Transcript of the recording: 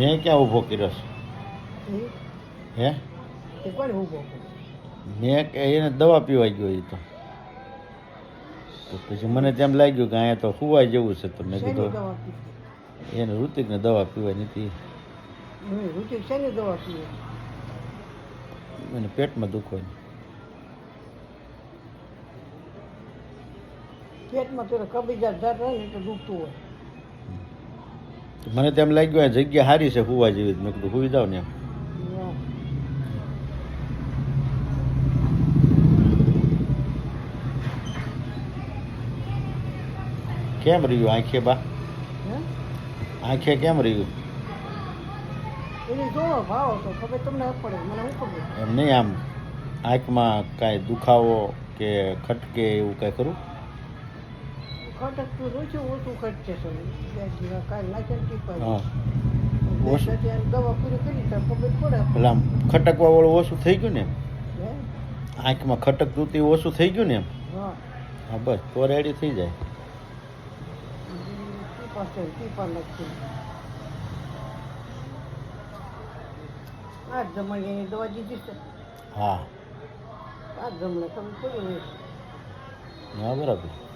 મેં ક્યાં ઊભો કર્યો છે હે તે કોણ ઊભો મેં કે એને દવા પીવા ગયો એ તો પછી મને તેમ લાગ્યું કે અહીંયા તો સુવાય જેવું છે તો મેં શેની કીધું દવા પીધી એને ઋતિકને દવા પીવાની હતી ઋતિક શેની દવા પીવે એને પેટમાં દુખવાની પેટમાં પેલો કબીજાત દર રહે ને એટલે દુખતું હોય મને તેમ લાગ્યું આ જગ્યા સારી છે સુવા જેવી મેં કીધું સુઈ જાવ ને એમ હા. કેમ રહ્યું આંખે બા હે? આંખે કેમ રહ્યું એની જોવો ભાવ હતો ખબર તમને ન પડે મને શું ખબર એમ નહીં આમ આંખમાં કાંઈ દુખાવો કે ખટકે એવું કાંઈ ખરું ખટકતું ઓછું ઓછું ખટકે છે કાંઈ નાખે ને ટીપાય હા ઓછું દવા પૂરી કરી તો ખબર પડે એટલે આમ ખટકવા વાળું ઓછું થઈ ગયું ને એમ હે? આંખમાં ખટકતું તે ઓછું થઈ ગયું ને એમ હા હા બસ તો રેડી થઈ જાય ટીપા નાખી આ જમણીની દવા દીધી છે હા આ જમણે તમે પડી હા બરાબર